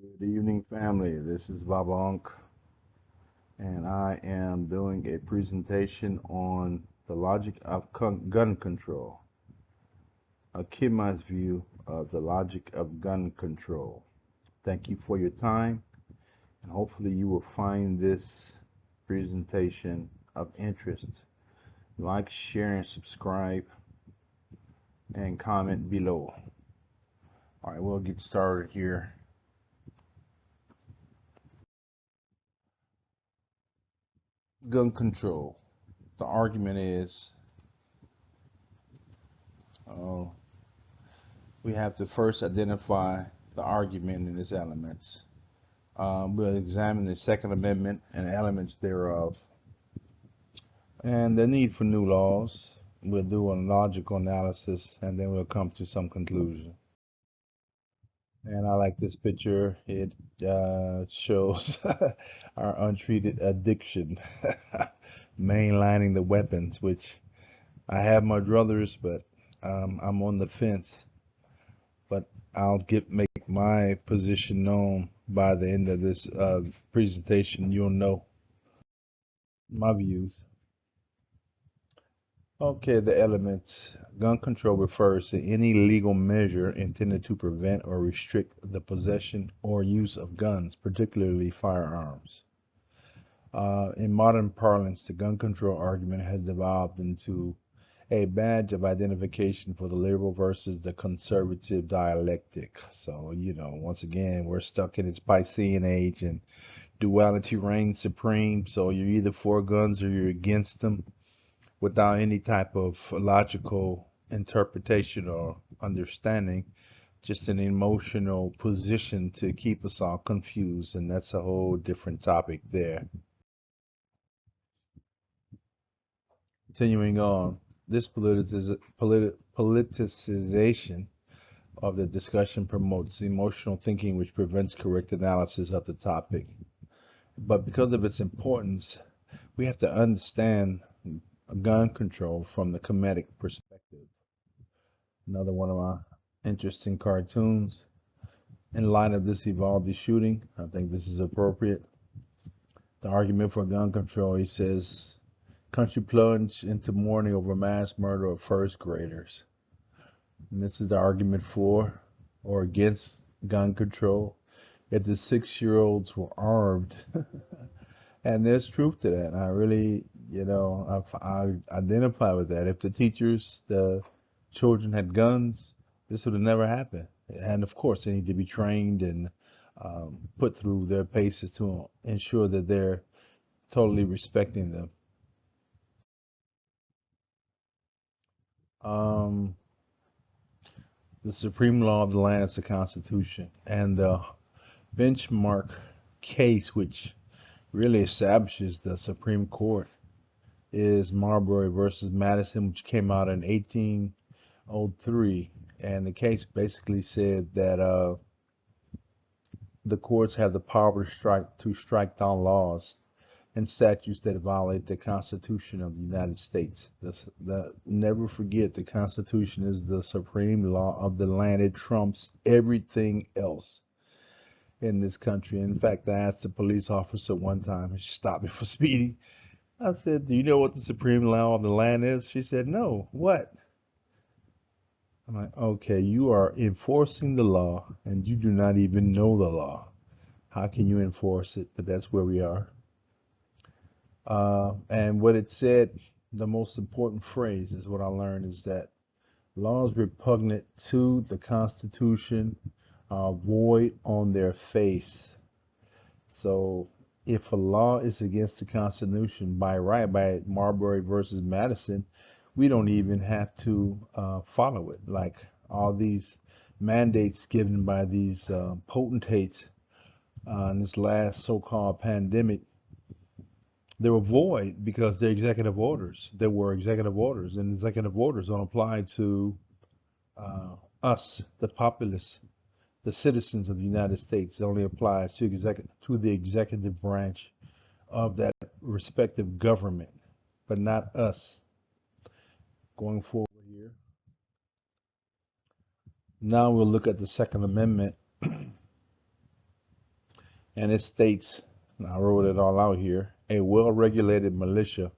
Good evening, family. This is Babank, and I am doing a presentation on the logic of gun control, a Kemites view of the logic of gun control. Thank you for your time, and hopefully you will find this presentation of interest. Like, share, and subscribe, and comment below. All right, we'll get started here. Gun control. The argument is, uh, we have to first identify the argument and its elements. We'll examine the Second Amendment and elements thereof, and the need for new laws. We'll do a logical analysis, and then we'll come to some conclusion. And I like this picture. It shows our untreated addiction, mainlining the weapons, which I have my druthers, but I'm on the fence. But I'll make my position known by the end of this presentation. You'll know my views. Okay, the elements. Gun control refers to any legal measure intended to prevent or restrict the possession or use of guns, particularly firearms. In modern parlance, the gun control argument has developed into a badge of identification for the liberal versus the conservative dialectic. So, once again, we're stuck in this Piscean age and duality reigns supreme. So you're either for guns or you're against them without any type of logical interpretation or understanding, just an emotional position to keep us all confused. And that's a whole different topic there. Continuing on, this politicization of the discussion promotes emotional thinking, which prevents correct analysis of the topic. But because of its importance, we have to understand gun control from the Kemetic perspective. Another one of my interesting cartoons. In light of this Uvalde shooting, I think this is appropriate. The argument for gun control, he says, country plunged into mourning over mass murder of first graders. And this is the argument for or against gun control. If the 6-year-olds were armed, and there's truth to that. I really, I identify with that. If the teachers, the children had guns, this would have never happened. And of course, they need to be trained and put through their paces to ensure that they're totally respecting them. Um, the supreme law of the land is the Constitution, and the benchmark case which really establishes the Supreme Court is Marbury versus Madison, which came out in 1803. And the case basically said that the courts have the power to strike down laws and statutes that violate the Constitution of the United States. Never forget, the Constitution is the supreme law of the land. It trumps everything else in this country. In fact, I asked a police officer one time, and she stopped me for speeding. I said, "Do you know what the supreme law of the land is?" She said, "No, what?" I'm like, "Okay, you are enforcing the law and you do not even know the law. How can you enforce it?" But that's where we are. And what it said, the most important phrase is what I learned is that laws repugnant to the Constitution are void on their face. So if a law is against the Constitution by right, by Marbury versus Madison, we don't even have to follow it. Like all these mandates given by these potentates in this last so-called pandemic, they were void because they're executive orders. There were executive orders, and executive orders don't apply to us, the populace, the citizens of the United States. It only applies to the executive branch of that respective government, but not us. Going forward here, now we'll look at the Second Amendment. And it states, and I wrote it all out here, a well-regulated militia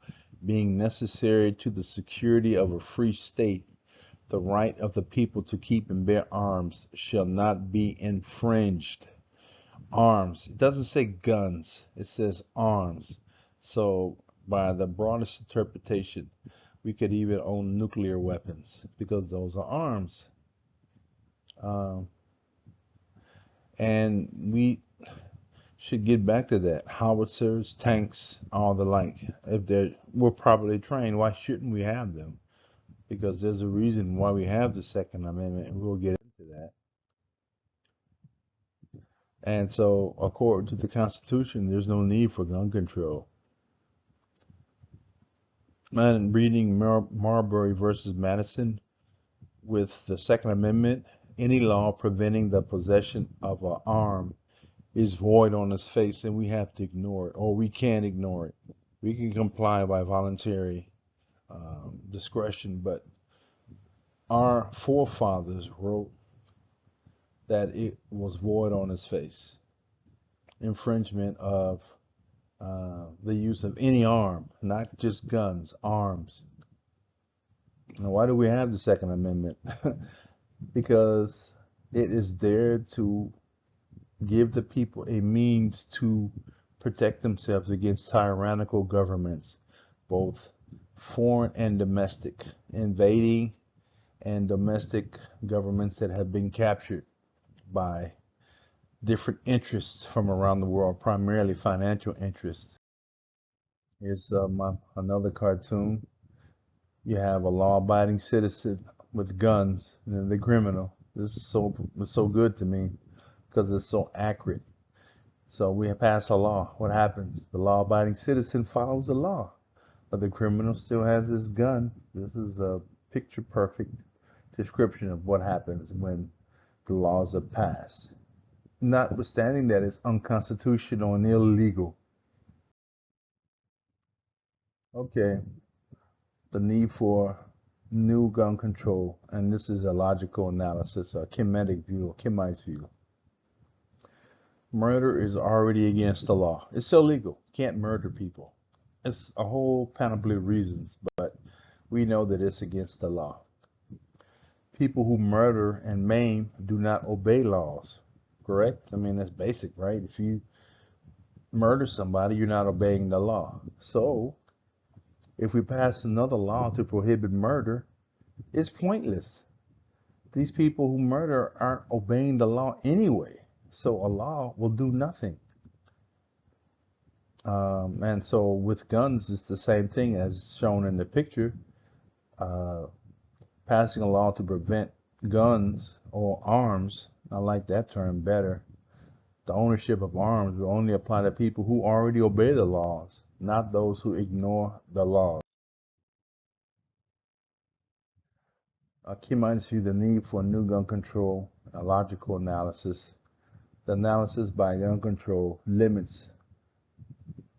being necessary to the security of a free state, the right of the people to keep and bear arms shall not be infringed. Arms. It doesn't say guns, it says arms. So, by the broadest interpretation, we could even own nuclear weapons because those are arms. Um, and we should get back to that. Howitzers, tanks, all the like. If they were properly trained, why shouldn't we have them? Because there's a reason why we have the Second Amendment, and we'll get into that. And so, according to the Constitution, there's no need for gun control. Man, reading Marbury versus Madison with the Second Amendment, any law preventing the possession of an arm is void on its face, and we have to ignore it, or we can't ignore it. We can comply by voluntary discretion, but our forefathers wrote that it was void on its face. Infringement of the use of any arm, not just guns, arms. Now, why do we have the Second Amendment? Because it is there to give the people a means to protect themselves against tyrannical governments, both foreign and domestic, invading and domestic governments that have been captured by different interests from around the world, primarily financial interests. Here's another cartoon. You have a law-abiding citizen with guns, and then the criminal. This is so good to me because it's so accurate. So we pass a law. What happens? The law-abiding citizen follows the law, but the criminal still has his gun. This is a picture-perfect description of what happens when the laws are passed. Notwithstanding that it's unconstitutional and illegal. Okay, the need for new gun control, and this is a logical analysis, a Kemitic view, Kemites view. Murder is already against the law. It's illegal. You can't murder people. It's a whole panoply of reasons, but we know that it's against the law. People who murder and maim do not obey laws, correct? I mean, that's basic, right? If you murder somebody, you're not obeying the law. So, if we pass another law to prohibit murder, it's pointless. These people who murder aren't obeying the law anyway. So a law will do nothing. And so with guns, it's the same thing as shown in the picture. Uh, Passing a law to prevent guns or arms, I like that term better. The ownership of arms will only apply to people who already obey the laws, not those who ignore the laws. Kemites view the need for new gun control, a logical analysis. The analysis by gun control limits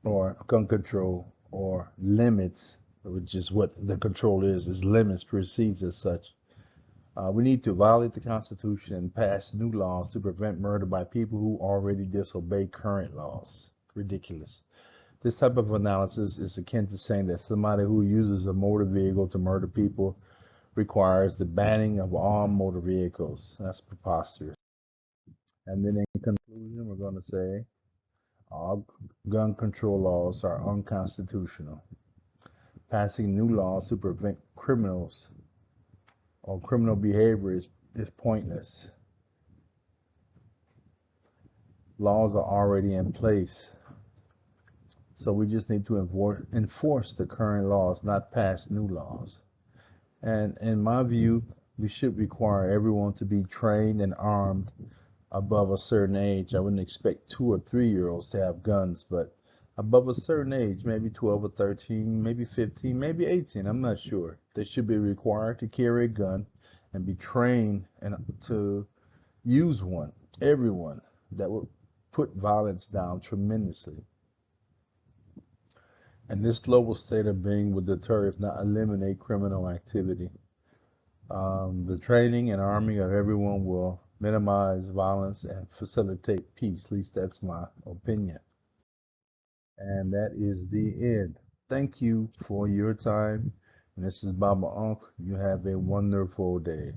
or gun control or limits, which is what the control is limits, proceeds as such. We need to violate the Constitution and pass new laws to prevent murder by people who already disobey current laws. Ridiculous. This type of analysis is akin to saying that somebody who uses a motor vehicle to murder people requires the banning of all motor vehicles. That's preposterous. And then in conclusion, we're going to say all gun control laws are unconstitutional. Passing new laws to prevent criminals or criminal behavior is pointless. Laws are already in place. So we just need to enforce the current laws, not pass new laws. And in my view, we should require everyone to be trained and armed above a certain age. I wouldn't expect 2 or 3 year olds to have guns, but above a certain age, maybe 12 or 13, maybe 15, maybe 18, I'm not sure. They should be required to carry a gun and be trained and to use one. Everyone. That would put violence down tremendously. And this global state of being would deter, if not eliminate, criminal activity. The training and arming of everyone will minimize violence, and facilitate peace. At least that's my opinion. And that is the end. Thank you for your time. And this is Baba Unc. You have a wonderful day.